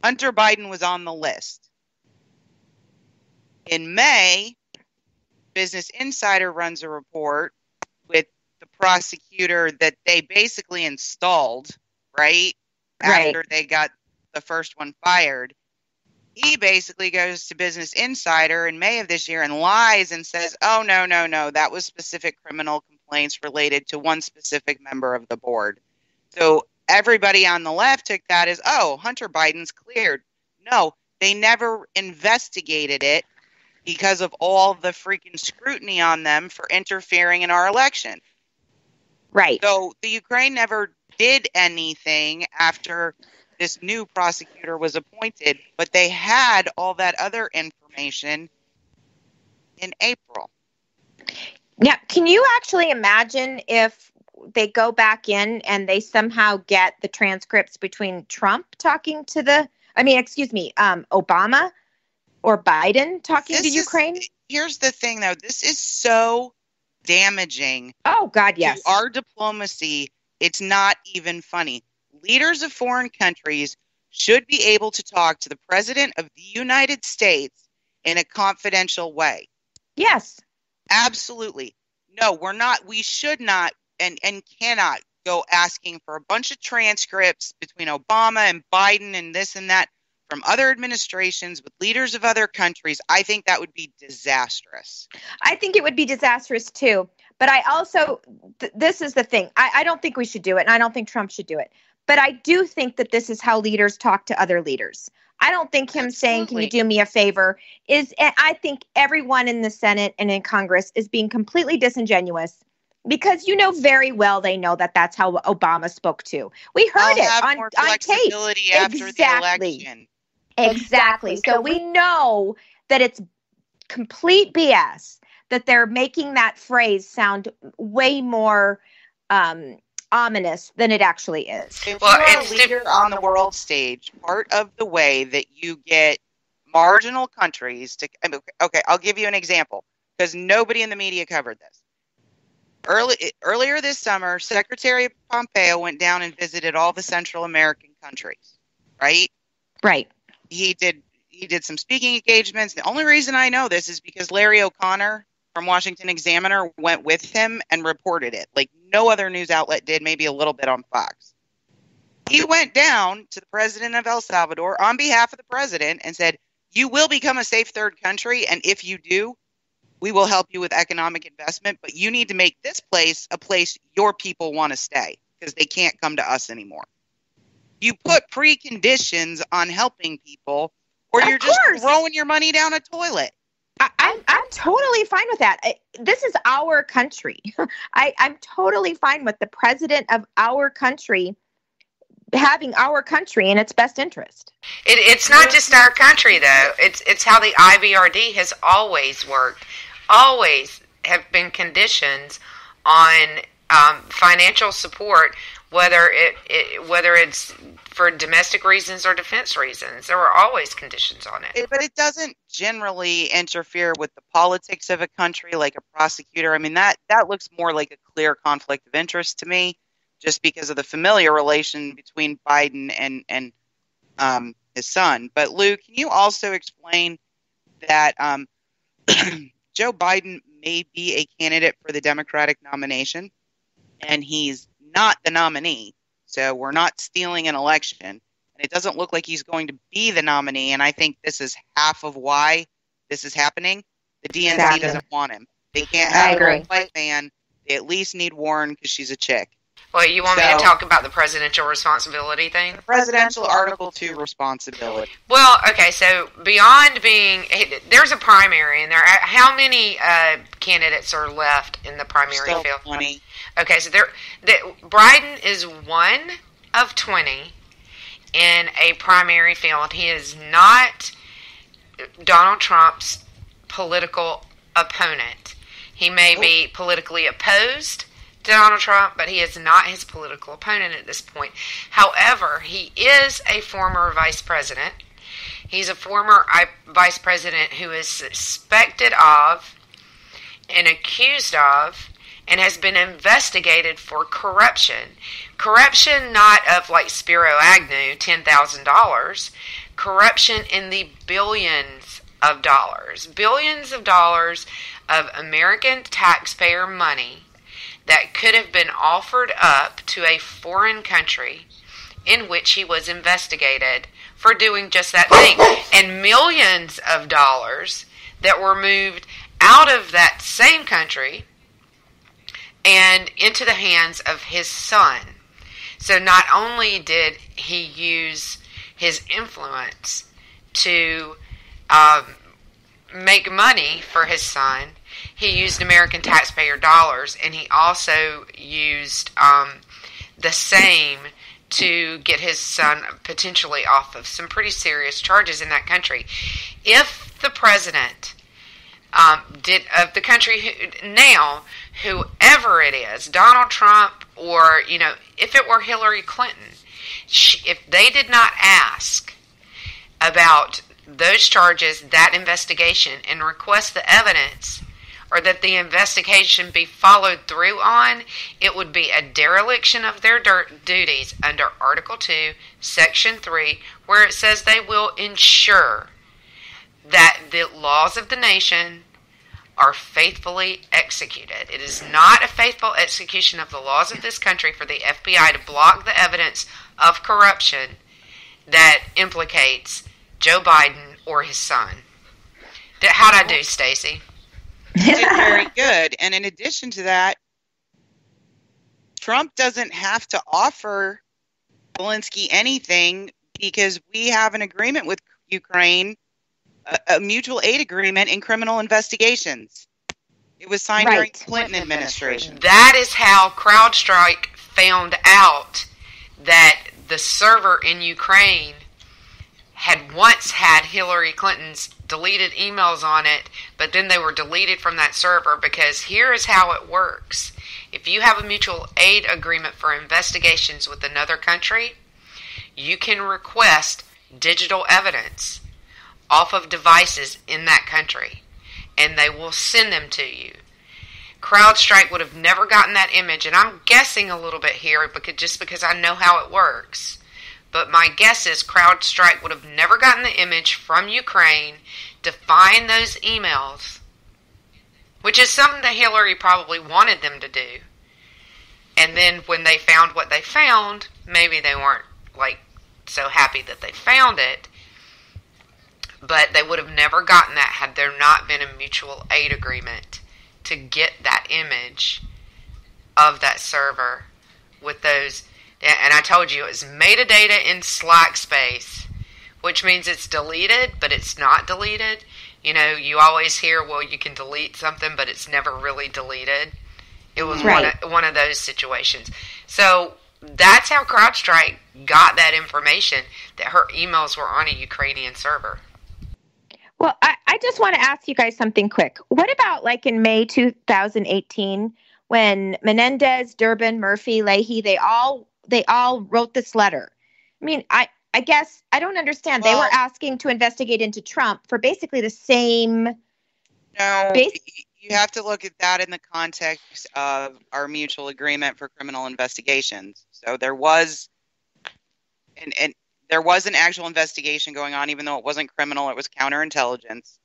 Hunter Biden was on the list. In May, Business Insider runs a report with the prosecutor that they basically installed, right? After they got the first one fired. He basically goes to Business Insider in May of this year and lies and says, oh, no, that was specific criminal complaints related to one specific member of the board. So everybody on the left took that as, oh, Hunter Biden's cleared. No, they never investigated it because of all the freaking scrutiny on them for interfering in our election. Right. So the Ukraine never did anything after this new prosecutor was appointed, but they had all that other information in April. Now, can you actually imagine if they go back in and they somehow get the transcripts between Trump talking to Obama or Biden talking to Ukraine? Here's the thing, though. This is so damaging. Oh, God, yes. To our diplomacy, it's not even funny. Leaders of foreign countries should be able to talk to the President of the United States in a confidential way. Yes. Absolutely. No, we're not. We should not and cannot go asking for a bunch of transcripts between Obama and Biden and this and that from other administrations with leaders of other countries. I think that would be disastrous. I think it would be disastrous, too. But I also, this is the thing. I don't think we should do it, and I don't think Trump should do it. But I do think that this is how leaders talk to other leaders. I don't think him saying, can you do me a favor, I think everyone in the Senate and in Congress is being completely disingenuous because very well they know that that's how Obama spoke to. We heard it on tape. After the election. Exactly. So we know that it's complete BS, that they're making that phrase sound way more ominous than it actually is. If you are a leader on the world stage, part of the way that you get marginal countries to... Okay, I'll give you an example, because nobody in the media covered this. Earlier this summer, Secretary Pompeo went down and visited all the Central American countries, right? Right. He did some speaking engagements. The only reason I know this is because Larry O'Connor from Washington Examiner went with him and reported it. Like no other news outlet did, maybe a little bit on Fox. He went down to the president of El Salvador on behalf of the president and said, you will become a safe third country, and if you do, we will help you with economic investment, but you need to make this place a place your people want to stay because they can't come to us anymore. You put preconditions on helping people, or you're just throwing your money down a toilet. I'm totally fine with that. This is our country. I'm totally fine with the president of our country having our country in its best interest. It's not just our country, though. It's how the IBRD has always worked. Always have been conditions on financial support whether it's for domestic reasons or defense reasons. There were always conditions on it. But it doesn't generally interfere with the politics of a country like a prosecutor. I mean, that looks more like a clear conflict of interest to me, just because of the familiar relation between Biden and his son. But Lou, can you also explain that Joe Biden may be a candidate for the Democratic nomination, and he's not the nominee, so we're not stealing an election, and it doesn't look like he's going to be the nominee, and I think this is half of why this is happening. The DNC doesn't want him. They can't have a white man. They at least need Warren because she's a chick. Well, you want me to talk about the presidential responsibility thing? The presidential Article 2 responsibility. Well, okay, so beyond there's a primary in there. How many candidates are left in the primary field? 20. Okay, so Biden is one of 20 in a primary field. He is not Donald Trump's political opponent. He may be politically opposed to Donald Trump, but he is not his political opponent at this point. However, he is a former vice president. He's a former vice president who is suspected of and accused of and has been investigated for corruption. Corruption not of like Spiro Agnew, $10,000. Corruption in the billions of dollars. Billions of dollars of American taxpayer money that could have been offered up to a foreign country in which he was investigated for doing just that thing. And millions of dollars that were moved out of that same country and into the hands of his son. So not only did he use his influence to make money for his son, he used American taxpayer dollars, and he also used the same to get his son potentially off of some pretty serious charges in that country. If the president of the country now, whoever it is, Donald Trump, or if it were Hillary Clinton, if they did not ask about those charges, that investigation, and request the evidence, or that the investigation be followed through on, it would be a dereliction of their duties under Article 2, Section 3, where it says they will ensure that the laws of the nation are faithfully executed. It is not a faithful execution of the laws of this country for the FBI to block the evidence of corruption that implicates Joe Biden or his son. How'd I do, Stacey? You did very good. And in addition to that, Trump doesn't have to offer Zelensky anything because we have an agreement with Ukraine, a mutual aid agreement in criminal investigations. It was signed during the Clinton administration. That is how CrowdStrike found out that the server in Ukraine had once had Hillary Clinton's deleted emails on it, but then they were deleted from that server, because here is how it works. If you have a mutual aid agreement for investigations with another country, you can request digital evidence off of devices in that country, and they will send them to you. CrowdStrike would have never gotten that image, and I'm guessing a little bit here because I know how it works. But my guess is CrowdStrike would have never gotten the image from Ukraine to find those emails, which is something that Hillary probably wanted them to do. And then when they found what they found, maybe they weren't so happy that they found it, but they would have never gotten that had there not been a mutual aid agreement to get that image of that server with those. And I told you, it was metadata in Slack space, which means it's deleted, but it's not deleted. You always hear, well, you can delete something, but it's never really deleted. It was one of those situations. So that's how CrowdStrike got that information, that her emails were on a Ukrainian server. Well, I just want to ask you guys something quick. What about in May 2018, when Menendez, Durbin, Murphy, Leahy, they all all wrote this letter. I mean, I guess I don't understand. They were asking to investigate into Trump for basically the same. No, you have to look at that in the context of our mutual agreement for criminal investigations. So there was, and there was an actual investigation going on, even though it wasn't criminal, it was counterintelligence.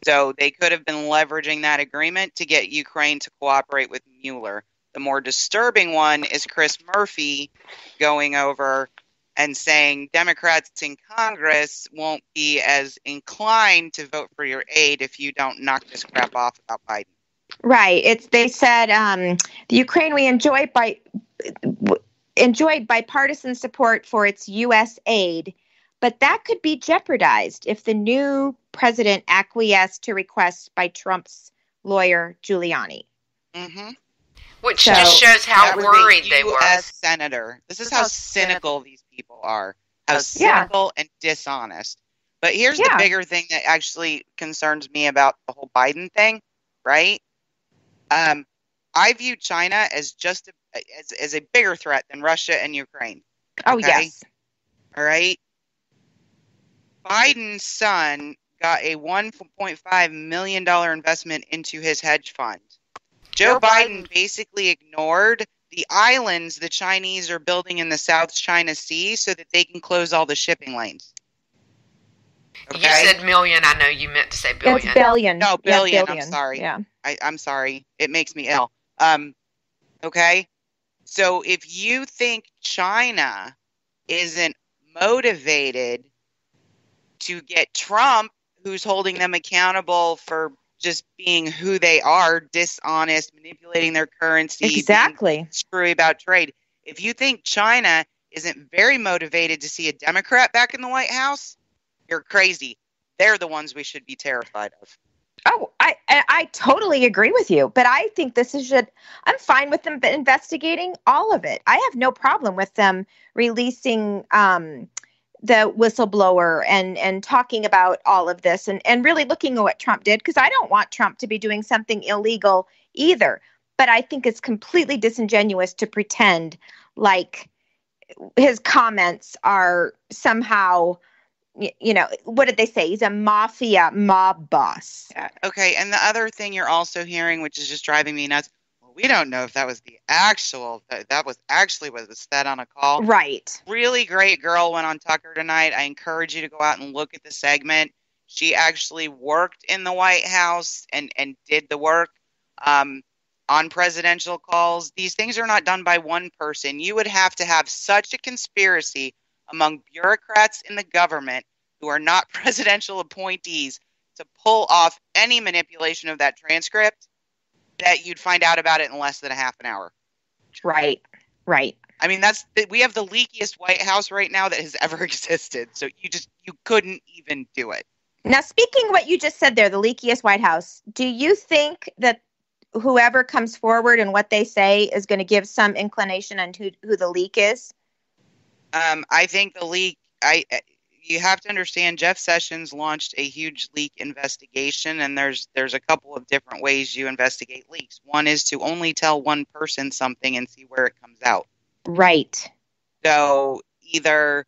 So they could have been leveraging that agreement to get Ukraine to cooperate with Mueller. The more disturbing one is Chris Murphy going over and saying Democrats in Congress won't be as inclined to vote for your aid if you don't knock this crap off about Biden. Right. They said the Ukraine we enjoyed bipartisan support for its U.S. aid, but that could be jeopardized if the new president acquiesced to requests by Trump's lawyer Giuliani. Mm-hmm. Which just shows how worried they were. Senator. This is how cynical these people are. How cynical and dishonest. But here's the bigger thing that actually concerns me about the whole Biden thing, right? I view China as just as a bigger threat than Russia and Ukraine. Oh, yes. All right. Biden's son got a $1.5 million investment into his hedge fund. Joe Biden basically ignored the islands the Chinese are building in the South China Sea so that they can close all the shipping lanes. Okay? You said million. I know you meant to say billion. It's billion. No, billion. Billion. I'm sorry. Yeah. I'm sorry. It makes me ill. Okay? So if you think China isn't motivated to get Trump, who's holding them accountable for just being who they are, dishonest, manipulating their currency, exactly, screwy about trade. If you think China isn't very motivated to see a Democrat back in the White House, you're crazy. They're the ones we should be terrified of. Oh, I totally agree with you, but I think I'm fine with them investigating all of it. I have no problem with them releasing the whistleblower and talking about all of this and really looking at what Trump did, because I don't want Trump to be doing something illegal either. But I think it's completely disingenuous to pretend like his comments are somehow, what did they say? He's a mob boss. Yeah. Okay. And the other thing you're also hearing, which is just driving me nuts, we don't know if that was that was actually what was said on a call. Right. Really great girl went on Tucker tonight. I encourage you to go out and look at the segment. She actually worked in the White House and did the work on presidential calls. These things are not done by one person. You would have to have such a conspiracy among bureaucrats in the government who are not presidential appointees to pull off any manipulation of that transcript that you'd find out about it in less than a half an hour. Right. I mean, we have the leakiest White House right now that has ever existed. So you couldn't even do it. Now, speaking of what you just said there, the leakiest White House, do you think that whoever comes forward and what they say is going to give some inclination on who the leak is? I think the leak, you have to understand Jeff Sessions launched a huge leak investigation, and there's a couple of different ways you investigate leaks. One is to only tell one person something and see where it comes out. Right. So either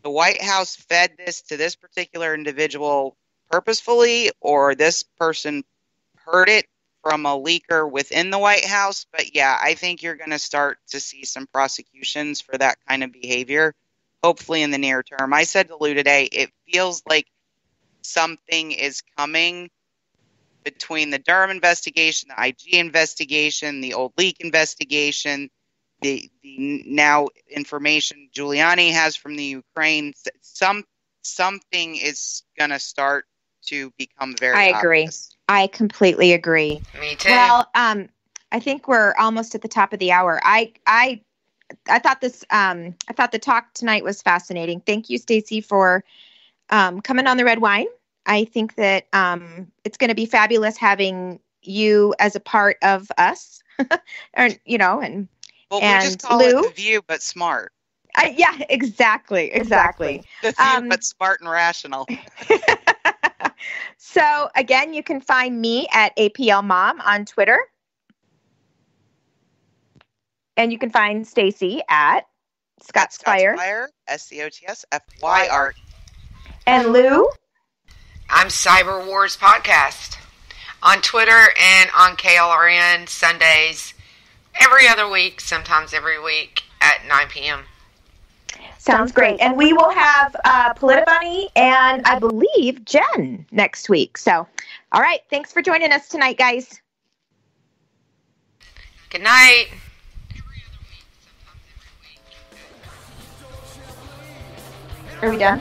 the White House fed this to this particular individual purposefully, or this person heard it from a leaker within the White House. But yeah, I think you're going to start to see some prosecutions for that kind of behavior, hopefully in the near term. I said to Lou today, it feels like something is coming between the Durham investigation, the IG investigation, the old leak investigation, the now information Giuliani has from the Ukraine. Something is going to start to become very obvious. I completely agree. Me too. Well, I think we're almost at the top of the hour. I thought the talk tonight was fascinating. Thank you, Stacey, for coming on the Red Wine. I think that it's going to be fabulous having you as a part of us, we just call Lou. it The View, but smart. Yeah, exactly. The View, but smart and rational. So again, you can find me at APL Mom on Twitter. And you can find Stacy at Scottspire. SCOTSFYR. And Lou? I'm Cyber Wars Podcast on Twitter and on KLRN Sundays every other week, sometimes every week at 9 p.m. Sounds great. And we will have Politabunny and I believe Jen next week. So, all right. Thanks for joining us tonight, guys. Good night. Are we done?